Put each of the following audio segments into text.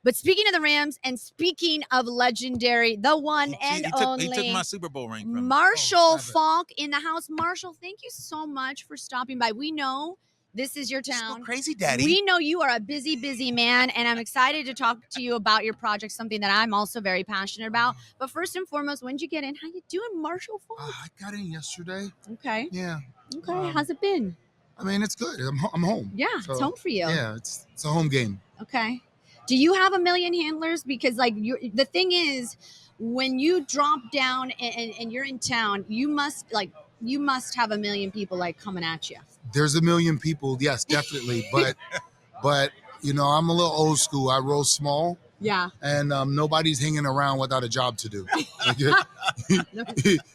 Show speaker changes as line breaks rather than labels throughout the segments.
But speaking of the Rams and speaking of legendary, the one and only.
He took my Super Bowl ring from me.
Marshall Faulk in the house. Marshall, thank you so much for stopping by. We know this is your town.
So crazy, Daddy.
We know you are a busy, busy man, and I'm excited to talk to you about your project, something that I'm also very passionate about. But first and foremost, when did you get in? How you doing, Marshall Faulk?
I got in yesterday.
Okay.
Yeah.
Okay. How's it been?
I mean, it's good. I'm home.
Yeah,
So,
it's home for you.
Yeah, it's a home game.
Okay. Do you have a million handlers? Because the thing is, when you drop down and you're in town, you must have a million people like coming at you.
There's a million people, yes, definitely. but you know, I'm a little old school. I roll small.
Yeah.
And nobody's hanging around without a job to do.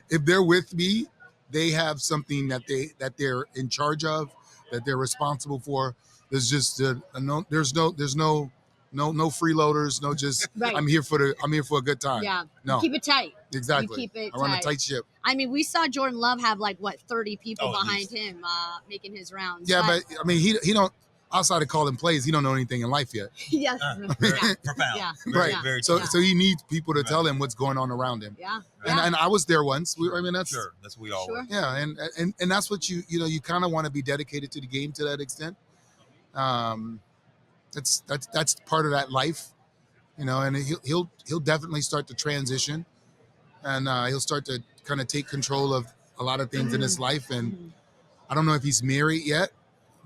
If they're with me, they have something that they're in charge of, that they're responsible for. There's just there's no freeloaders, no just right. I'm here for a good time.
Yeah.
No.
You keep it tight.
Exactly.
You keep it
I run a tight ship.
I mean, we saw Jordan Love have 30 people behind him making his rounds.
Yeah, but I mean he don't, outside of calling plays, he don't know anything in life yet.
Yes.
Profound.
Yeah.
Right.
Yeah.
Very
so he needs people to tell him what's going on around him.
Yeah.
And I was there once. That's
that's what we all were.
Yeah, and that's what you kind of want to be dedicated to the game to that extent. That's part of that life, and he'll definitely start to transition, and he'll start to kind of take control of a lot of things in his life. And I don't know if he's married yet,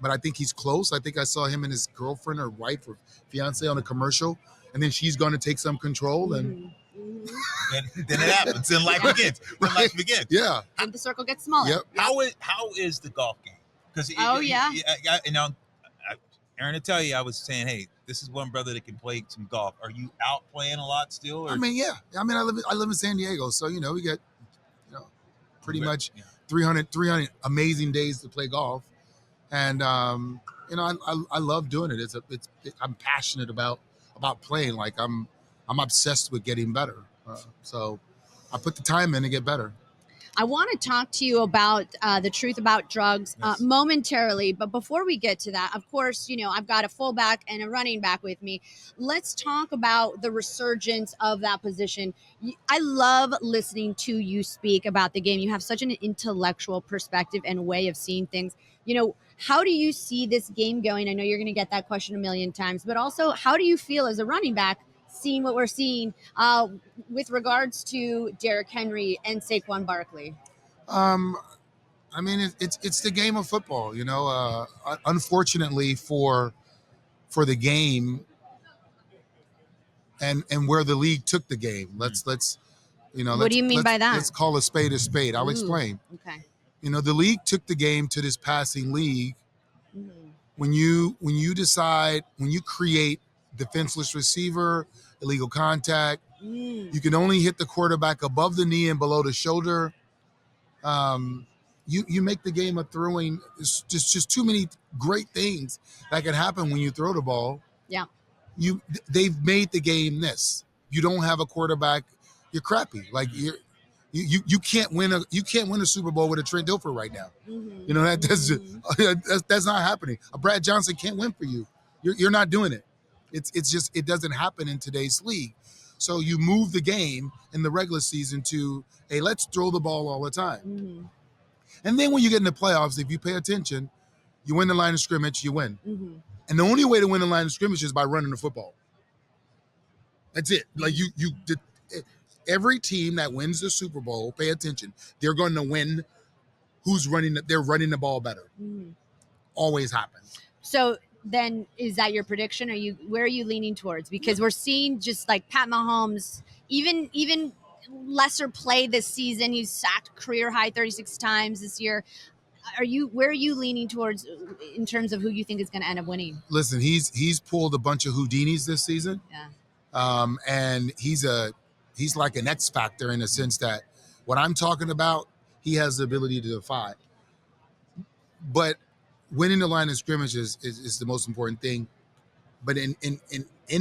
but I think he's close. I think I saw him and his girlfriend or wife or fiance on a commercial, and then she's going to take some control and.
Then it happens. Then life begins. Life begins.
Yeah.
And the circle gets smaller.
Yep.
How is the golf game? Because Erin, to tell you, I was saying, hey, this is one brother that can play some golf. Are you out playing a lot still? Or?
I mean, yeah. I mean, I live in San Diego, so we get pretty much 300 amazing days to play golf, and I love doing it. I'm passionate about playing. Like I'm obsessed with getting better. So I put the time in to get better.
I want to talk to you about the truth about drugs momentarily. But before we get to that, of course, I've got a fullback and a running back with me. Let's talk about the resurgence of that position. I love listening to you speak about the game. You have such an intellectual perspective and way of seeing things. How do you see this game going? I know you're going to get that question a million times, but also how do you feel as a running back seeing what we're seeing with regards to Derrick Henry and Saquon Barkley?
I mean, it's the game of football, unfortunately for the game and where the league took the game. Let's
what do you mean by that?
Let's call a spade a spade. I'll explain.
Okay.
The league took the game to this passing league. When you create defenseless receiver, illegal contact. You can only hit the quarterback above the knee and below the shoulder. You make the game of throwing. It's just too many great things that can happen when you throw the ball.
Yeah.
They've made the game this. You don't have a quarterback. You're crappy. Like you can't win a Super Bowl with a Trent Dilfer right now. That's not happening. A Brad Johnson can't win for you. You're not doing it. It's just, it doesn't happen in today's league. So you move the game in the regular season to, hey, let's throw the ball all the time. And then when you get in the playoffs, if you pay attention, you win the line of scrimmage, you win. And the only way to win the line of scrimmage is by running the football. That's it. Like every team that wins the Super Bowl, pay attention, they're going to win they're running the ball better. Always happens.
So then is that your prediction? Where are you leaning towards? Because we're seeing just like Pat Mahomes, even lesser play this season. He's sacked career high 36 times this year. Where are you leaning towards in terms of who you think is going to end up winning?
Listen, he's pulled a bunch of Houdinis this season.
Yeah.
And he's like an X factor in the sense that what I'm talking about, he has the ability to defy. But winning the line of scrimmage is the most important thing. But in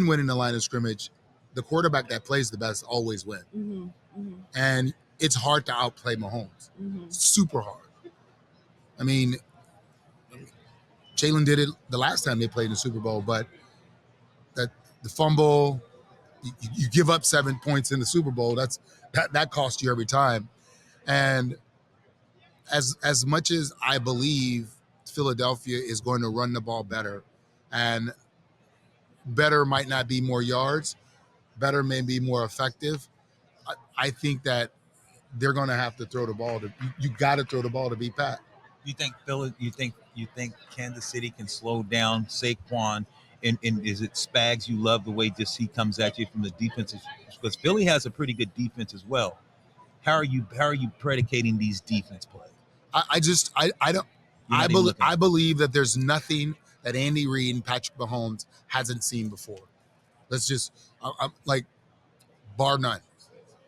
winning the line of scrimmage, the quarterback that plays the best always wins. And it's hard to outplay Mahomes. Super hard. I mean, Jalen did it the last time they played in the Super Bowl, but the fumble, you give up 7 points in the Super Bowl. That costs you every time. And as much as I Bleav Philadelphia is going to run the ball better, and better might not be more yards, better may be more effective. I think that they're going to have to throw the ball. You got to throw the ball to beat Pat.
You think you think Kansas City can slow down Saquon? And is it Spags? You love the way just he comes at you from the defense, because Philly has a pretty good defense as well. How are you predicating these defense plays?
I don't. I Bleav that there's nothing that Andy Reid and Patrick Mahomes hasn't seen before. Let's just like, bar none.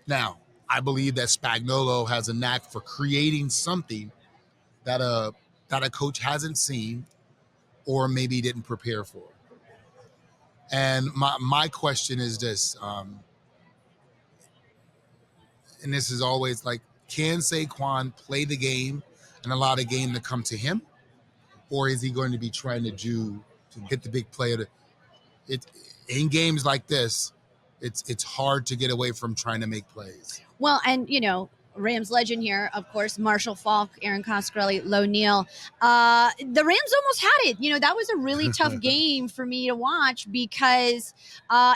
Now, I Bleav that Spagnuolo has a knack for creating something that a coach hasn't seen or maybe didn't prepare for. And my question is this, and this is always like, can Saquon play the game and allow the game to come to him, or is he going to be trying to hit the big play? In games like this, it's hard to get away from trying to make plays.
Well, and Rams legend here, of course, Marshall Faulk, Aaron Coscarelli, Neal. The Rams almost had it. That was a really tough game for me to watch, because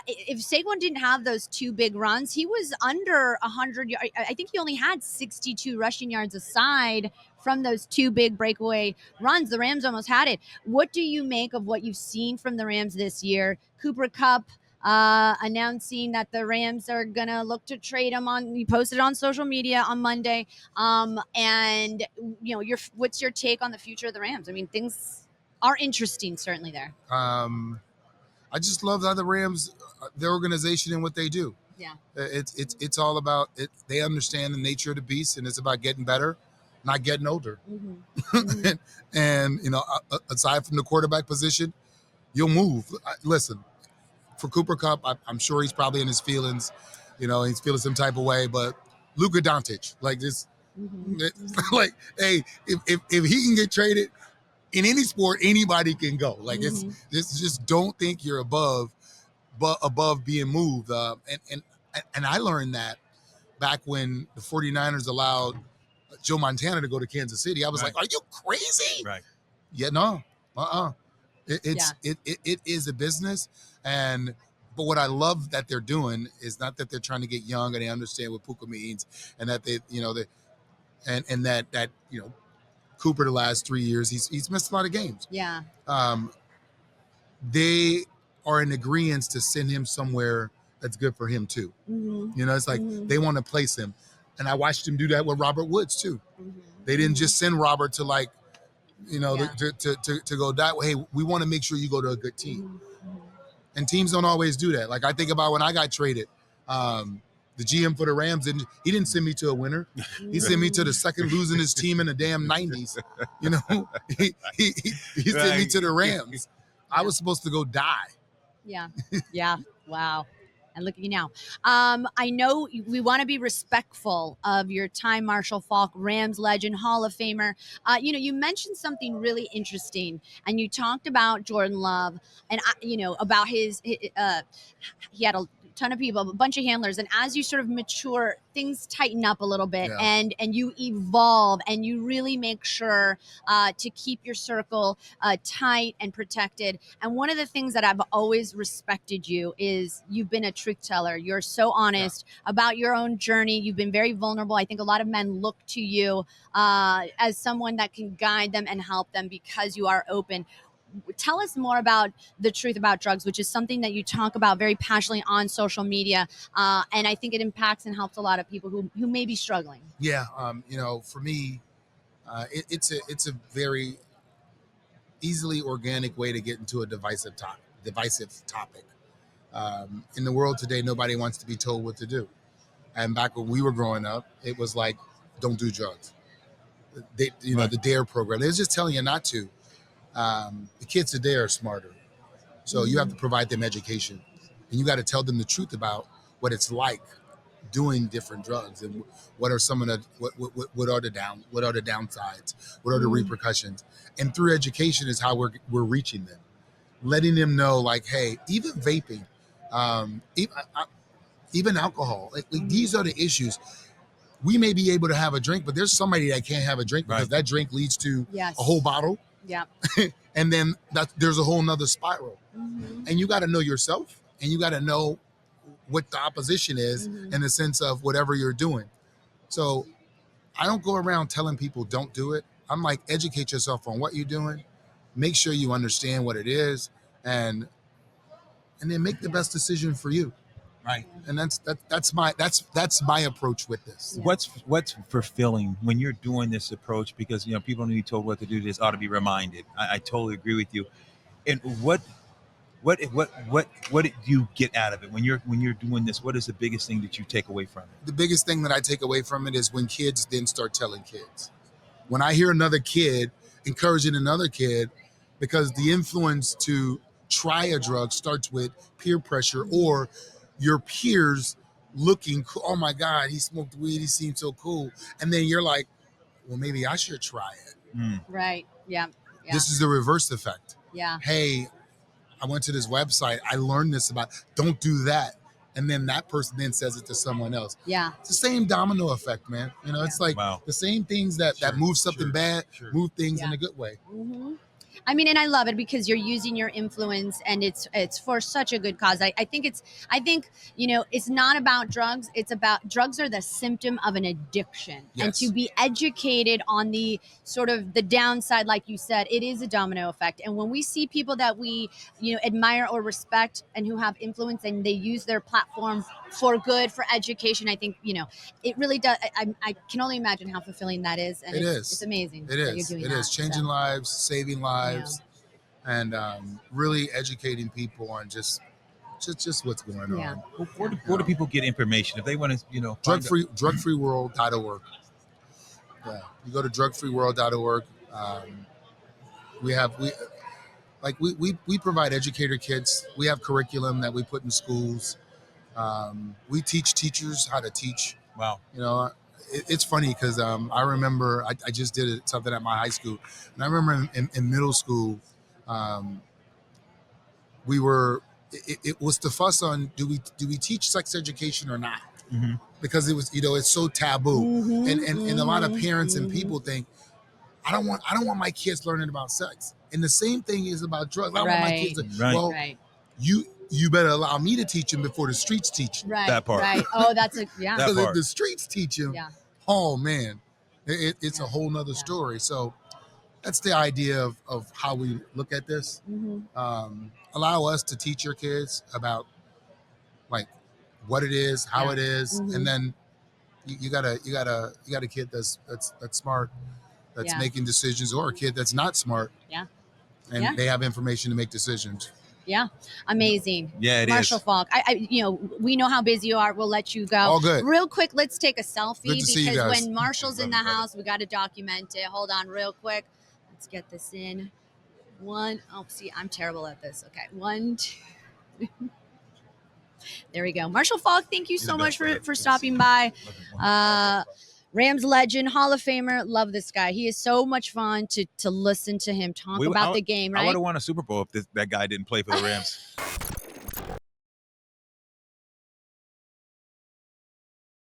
if Saquon didn't have those two big runs, he was under 100 yards. I think he only had 62 rushing yards aside from those two big breakaway runs. The Rams almost had it. What do you make of what you've seen from the Rams this year? Cooper Kupp announcing that the Rams are gonna look to trade him on. He posted on social media on Monday. And what's your take on the future of the Rams? I mean, things are interesting, certainly there.
I just love how the Rams, their organization and what they do.
Yeah,
it's all about it. They understand the nature of the beast, and it's about getting better, not getting older.
Mm-hmm. Mm-hmm.
And aside from the quarterback position, you'll move. Listen. For Cooper Kupp, I'm sure he's probably in his feelings. He's feeling some type of way. But Luka Doncic, like this, like, hey, if he can get traded in any sport, anybody can go. Like, it's just don't think you're above being moved. And I learned that back when the 49ers allowed Joe Montana to go to Kansas City. I was like, are you crazy?
Right.
Yeah, no. It is a business. But what I love that they're doing is not that they're trying to get young and they understand what Puka means, and that they, and that Cooper the last 3 years he's missed a lot of games.
Yeah.
They are in agreement to send him somewhere that's good for him too.
Mm-hmm.
It's like they want to place him, and I watched him do that with Robert Woods too.
Mm-hmm.
They didn't just send Robert to to go that way. Hey, we want to make sure you go to a good team.
Mm-hmm.
And teams don't always do that. Like, I think about when I got traded, the GM for the Rams, he didn't send me to a winner. He sent me to the second losingest team in the damn 90s. He sent me to the Rams. I was supposed to go die.
Yeah. Yeah. Wow. And look at you now. I know we want to be respectful of your time, Marshall Faulk, Rams legend, Hall of Famer. You mentioned something really interesting, and you talked about Jordan Love, and about he had a ton of people, a bunch of handlers, and as you sort of mature, things tighten up a little bit, and you evolve, and you really make sure to keep your circle tight and protected. And one of the things that I've always respected you is you've been a truth teller. You're so honest about your own journey. You've been very vulnerable. I think a lot of men look to you as someone that can guide them and help them because you are open. Tell us more about the truth about drugs, which is something that you talk about very passionately on social media. And I think it impacts and helps a lot of people who may be struggling. Yeah.
For me, it's a very easily organic way to get into a divisive topic. In the world today, nobody wants to be told what to do. And back when we were growing up, it was like, don't do drugs. The DARE program, they was just telling you not to. The kids today are smarter. So you have to provide them education, and you got to tell them the truth about what it's like doing different drugs and what are some of the what are the downsides, what are the repercussions. And through education is how we're reaching them, letting them know, like, hey, even vaping, Even alcohol. Like, these are the issues. We may be able to have a drink, but there's somebody that can't have a drink because that drink leads to
Yes.
a whole bottle.
Yeah.
And then there's a whole nother spiral.
Mm-hmm.
And you got to know yourself, and you got to know what the opposition is in the sense of whatever you're doing. So I don't go around telling people don't do it. I'm like, educate yourself on what you're doing, make sure you understand what it is, and then make the best decision for you.
Right.
And that's my approach with this.
Yeah.
What's fulfilling when you're doing this approach? Because people don't need told what to do. This ought to be reminded. I totally agree with you. And what do you get out of it when you're doing this? What is the biggest thing that you take away from it?
The biggest thing that I take away from it is when kids then start telling kids. When I hear another kid encouraging another kid, because the influence to try a drug starts with peer pressure or your peers looking, oh my God, he smoked weed, he seemed so cool. And then you're like, well, maybe I should try it.
Right. Yeah.
This is the reverse effect.
Yeah.
Hey, I went to this website, I learned this about, don't do that. And then that person then says it to someone else.
Yeah.
It's the same domino effect, man. It's like the same things that move something bad, move things in a good way.
Mm-hmm. I mean, and I love it because you're using your influence, and it's for such a good cause. I think it's not about drugs. It's about drugs are the symptom of an addiction, and to be educated on the sort of the downside, like you said, it is a domino effect. And when we see people that we admire or respect and who have influence, and they use their platform for good, for education, I think it really does. I can only imagine how fulfilling that is, and it's amazing.
It is. It is changing lives, saving lives, and really educating people on just what's going on.
Well, where do people get information if they want to?
Drugfreeworld.org. Yeah, you go to drugfreeworld.org. We provide educator kits. We have curriculum that we put in schools. We teach teachers how to teach.
Wow.
It's funny because I remember I just did something at my high school, and I remember in middle school, it was the fuss on do we teach sex education or not?
Mm-hmm.
Because it was it's so taboo, and a lot of parents and people think I don't want my kids learning about sex, and the same thing is about drugs. I don't want my kids you better allow me to teach them before the streets teach them.
Right.
That part.
Right. Oh, that's
Because if the streets teach them, oh man, it's a whole nother story. So that's the idea of how we look at this.
Mm-hmm.
Allow us to teach your kids about like what it is, how it is, and then you got a kid that's smart, that's making decisions, or a kid that's not smart.
Yeah.
And they have information to make decisions.
Yeah, amazing.
Yeah, it
Marshall
is.
Faulk. We know how busy you are. We'll let you go.
All good.
Real quick, let's take a selfie
Good to see you
because
guys.
when Marshall's in the house, we got to document it. Hold on, real quick. Let's get this in. See, I'm terrible at this. Okay, 1, 2. There we go. Marshall Faulk, thank you so much for stopping by. Rams legend, Hall of Famer. Love this guy. He is so much fun to listen to him talk about the game, right?
I would have won a Super Bowl if that guy didn't play for the Rams.